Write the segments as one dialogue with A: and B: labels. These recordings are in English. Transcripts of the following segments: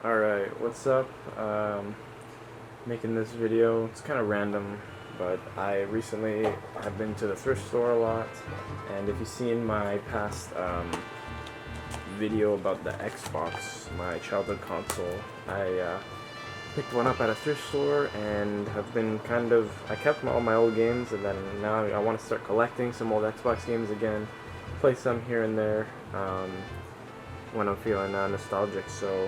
A: Alright, what's up? Making this video, it's kind of random, but I recently have been to the thrift store a lot, and if you've seen my past video about the Xbox, my childhood console, I picked one up at a thrift store and have been I kept all my old games, and then now I want to start collecting some old Xbox games again, play some here and there when I'm feeling nostalgic, so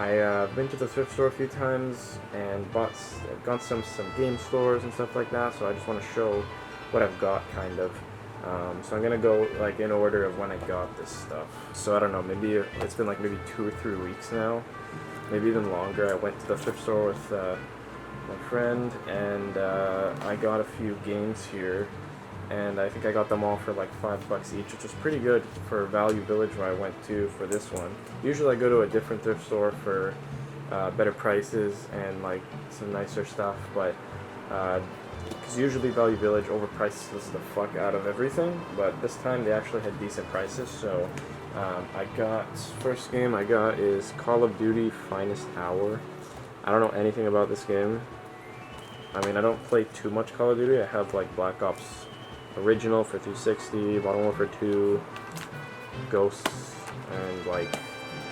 A: I've been to the thrift store a few times and gone some game stores and stuff like that. So I just want to show what I've got, kind of. So I'm gonna go like in order of when I got this stuff. So I don't know, maybe it's been like maybe 2 or 3 weeks now, maybe even longer. I went to the thrift store with my friend, and I got a few games here. And I think I got them all for like $5 each, which was pretty good for Value Village, where I went to for this one. Usually I go to a different thrift store for better prices and like some nicer stuff, but because usually Value Village overprices the fuck out of everything, but this time they actually had decent prices. So first game I got is Call of Duty Finest Hour. I don't know anything about this game. I mean, I don't play too much Call of Duty. I have like Black Ops Original for 360, Modern Warfare 2, Ghosts, and like,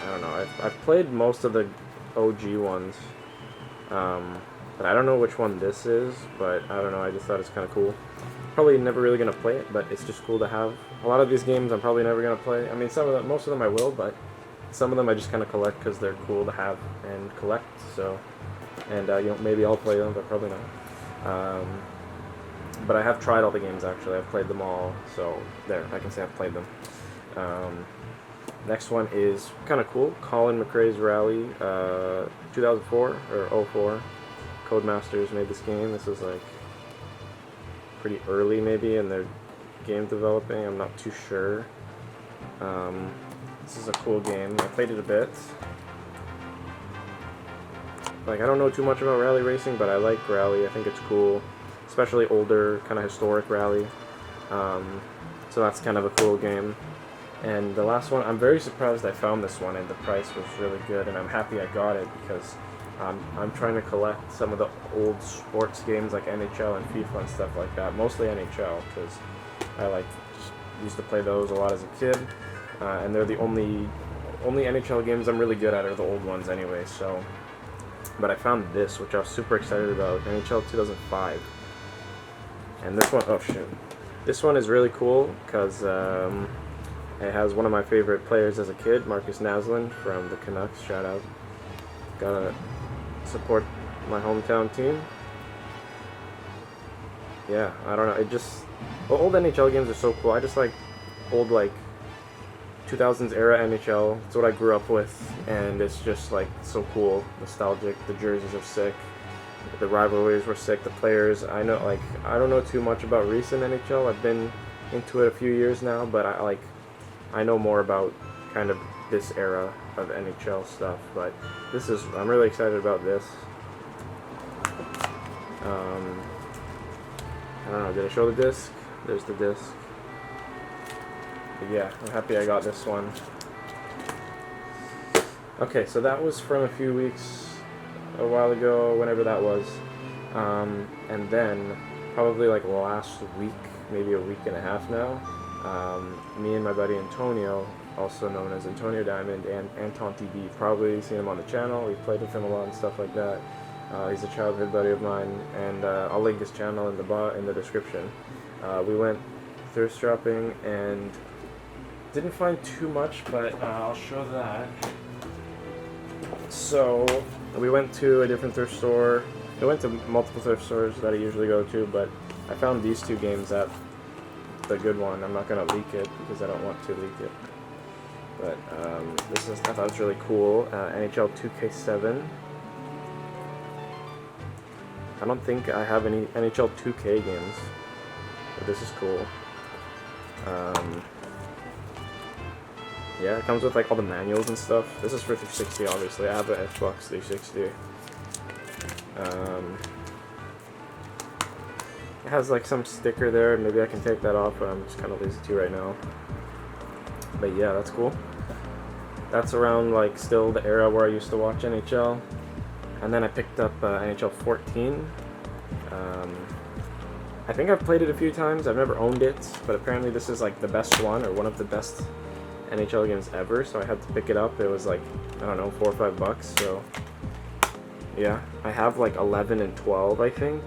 A: I don't know, I've played most of the OG ones, but I don't know which one this is, but I don't know, I just thought it's kind of cool. Probably never really going to play it, but it's just cool to have. A lot of these games I'm probably never going to play. I mean, most of them I will, but some of them I just kind of collect because they're cool to have and collect, so, and maybe I'll play them, but probably not. But I have tried all the games, actually. I've played them all, so there, I can say I've played them. Next one is kind of cool, Colin McRae's Rally, 2004, or 04. Codemasters made this game. This was like pretty early maybe in their game developing, I'm not too sure. This is a cool game, I played it a bit. Like, I don't know too much about rally racing, but I like rally, I think it's cool. Especially older, kind of historic rally. So that's kind of a cool game. And the last one, I'm very surprised I found this one, and the price was really good, and I'm happy I got it because I'm trying to collect some of the old sports games like NHL and FIFA and stuff like that. Mostly NHL, because I just used to play those a lot as a kid, and they're the only NHL games I'm really good at are the old ones anyway. So, but I found this, which I was super excited about, NHL 2005. And this one, oh shit. This one is really cool because it has one of my favorite players as a kid, Marcus Naslund from the Canucks. Shout out. Gotta support my hometown team. Yeah, I don't know. Old NHL games are so cool. I just like old 2000s era NHL. It's what I grew up with, and it's just like so cool, nostalgic. The jerseys are sick. The rivalries were sick. The players, I don't know too much about recent NHL. I've been into it a few years now, but I know more about kind of this era of NHL stuff. But I'm really excited about this. I don't know, did I show the disc? There's the disc. But yeah, I'm happy I got this one. Okay, so that was from a few weeks, a while ago, whenever that was, and then probably like last week, maybe a week and a half now, me and my buddy Antonio, also known as Antonio Diamond and Anton TV, probably seen him on the channel. We've played with him a lot and stuff like that. He's a childhood buddy of mine, and I'll link his channel in the description. We went thrift shopping and didn't find too much, but I'll show that. So we went to a different thrift store. I went to multiple thrift stores that I usually go to, but I found these two games at the good one. I'm not going to leak it because I don't want to leak it. But I thought it was really cool. NHL 2K7. I don't think I have any NHL 2K games, but this is cool. Yeah, it comes with like all the manuals and stuff. This is for 360, obviously. I have an Xbox 360. It has like some sticker there. Maybe I can take that off, but I'm just kind of lazy to right now. But yeah, that's cool. That's around like still the era where I used to watch NHL. And then I picked up NHL 14. I think I've played it a few times. I've never owned it, but apparently this is like the best one, or one of the best NHL games ever, so I had to pick it up. It was like, I don't know, $4 or $5, so yeah. I have like 11 and 12, I think,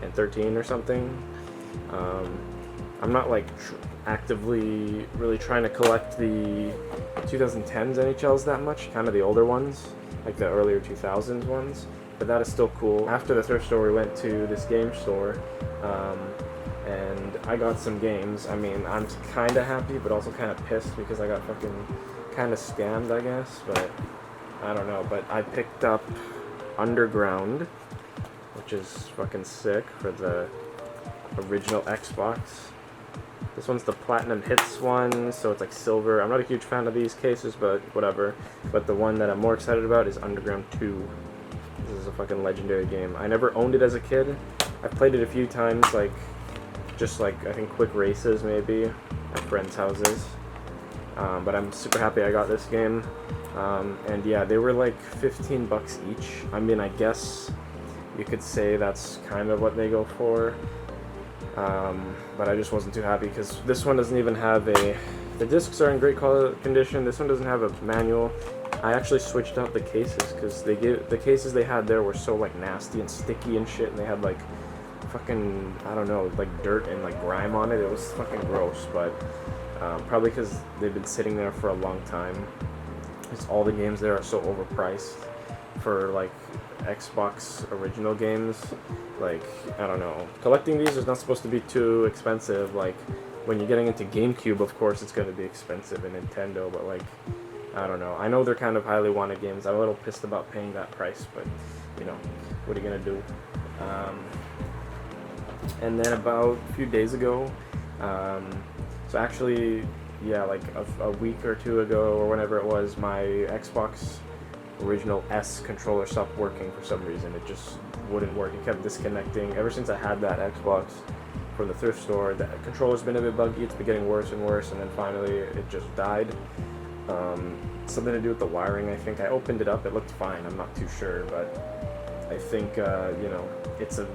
A: and 13 or something. I'm not like actively really trying to collect the 2010s NHLs that much, kind of the older ones, like the earlier 2000s ones, but that is still cool. After the thrift store, we went to this game store, and I got some games. I mean, I'm kind of happy, but also kind of pissed because I got fucking kind of scammed, I guess, but I don't know. But I picked up Underground, which is fucking sick, for the original Xbox. This one's the Platinum Hits one, so it's like silver. I'm not a huge fan of these cases, but whatever. But the one that I'm more excited about is Underground 2. This is a fucking legendary game. I never owned it as a kid. I've played it a few times, like, just like, I think quick races maybe, at friends' houses. But I'm super happy I got this game. And yeah, they were like $15 each. I mean, I guess you could say that's kind of what they go for. But I just wasn't too happy because this one doesn't even have the discs are in great condition. This one doesn't have a manual. I actually switched out the cases because the cases they had there were so like nasty and sticky and shit, and they had like fucking, I don't know, like dirt and like grime on it. It was fucking gross, but probably because they've been sitting there for a long time. It's all the games there are so overpriced for like Xbox original games. Like, I don't know, collecting these is not supposed to be too expensive. Like, when you're getting into GameCube, of course it's going to be expensive, and Nintendo, but like, I don't know. I know they're kind of highly wanted games. I'm a little pissed about paying that price, but you know, what are you going to do? And then about a few days ago, so actually, yeah, like a week or two ago, or whenever it was, my Xbox original S controller stopped working for some reason. It just wouldn't work. It kept disconnecting. Ever since I had that Xbox from the thrift store, the controller's been a bit buggy. It's been getting worse and worse, and then finally it just died. Something to do with the wiring, I think. I opened it up. It looked fine. I'm not too sure, but I think, you know, it's a,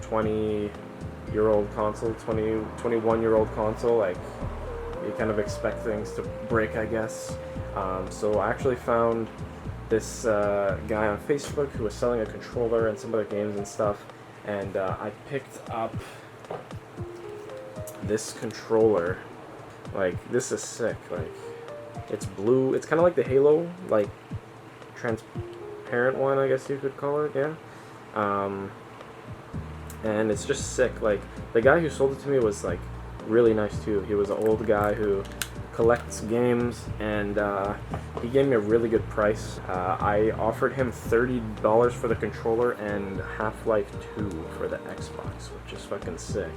A: 20-year-old console, 21-year-old console. Like, you kind of expect things to break, I guess. So I actually found this guy on Facebook who was selling a controller and some other games and stuff, and I picked up this controller. Like, this is sick. Like, it's blue. It's kind of like the Halo, like, transparent one, I guess you could call it, yeah. And it's just sick. Like, the guy who sold it to me was, like, really nice, too. He was an old guy who collects games, and he gave me a really good price. I offered him $30 for the controller and Half-Life 2 for the Xbox, which is fucking sick.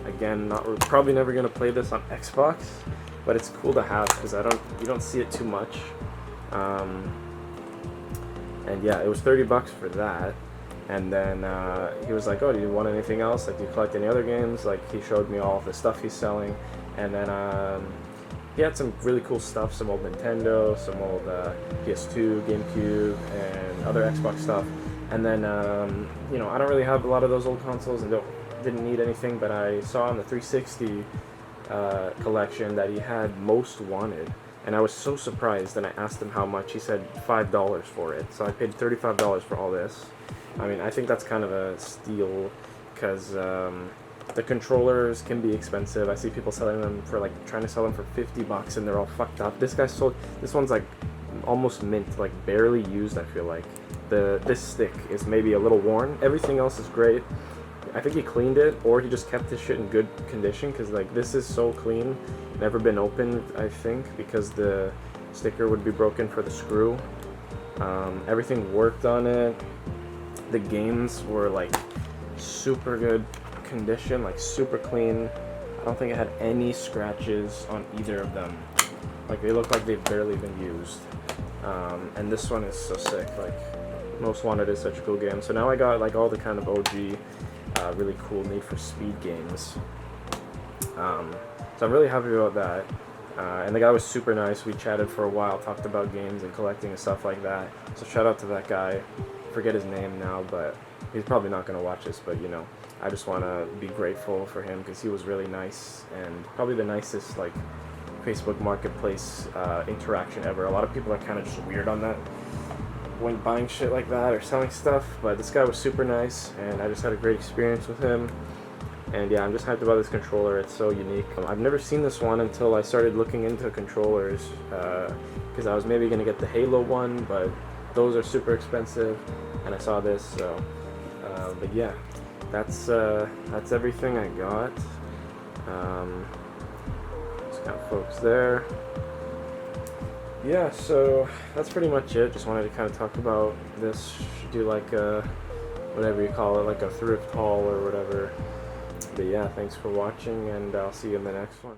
A: Again, we're probably never gonna play this on Xbox, but it's cool to have because you don't see it too much. And yeah, it was $30 for that. And then he was like, "Oh, do you want anything else? Like, do you collect any other games?" Like, he showed me all of the stuff he's selling, and then he had some really cool stuff, some old Nintendo, some old PS2, GameCube, and other Xbox stuff. And then, you know, I don't really have a lot of those old consoles and didn't need anything, but I saw on the 360 collection that he had Most Wanted, and I was so surprised, and I asked him how much. He said $5 for it, so I paid $35 for all this. I mean, I think that's kind of a steal, because the controllers can be expensive. I see people selling them for, like, trying to sell them for $50, and they're all fucked up. This one's like almost mint, like barely used, I feel like. This stick is maybe a little worn. Everything else is great. I think he cleaned it, or he just kept his shit in good condition, because like this is so clean, never been opened, I think, because the sticker would be broken for the screw. Everything worked on it. The games were like super good condition, like super clean. I don't think it had any scratches on either of them. Like, they look like they've barely been used. And this one is so sick. Like, Most Wanted is such a cool game. So now I got like all the kind of OG really cool Need for Speed games. So I'm really happy about that. And the guy was super nice. We chatted for a while, talked about games and collecting and stuff like that. So shout out to that guy. Forget his name now, but he's probably not going to watch this, but you know, I just want to be grateful for him because he was really nice and probably the nicest like Facebook Marketplace interaction ever. A lot of people are kind of just weird on that when buying shit like that or selling stuff, but this guy was super nice and I just had a great experience with him. And yeah, I'm just hyped about this controller. It's so unique. I've never seen this one until I started looking into controllers because I was maybe going to get the Halo one, but those are super expensive and I saw this, so but yeah, that's everything I got. Just kind of focus there. Yeah, so that's pretty much it. Just wanted to kind of talk about this, do like a, whatever you call it, like a thrift haul or whatever. But yeah, thanks for watching and I'll see you in the next one.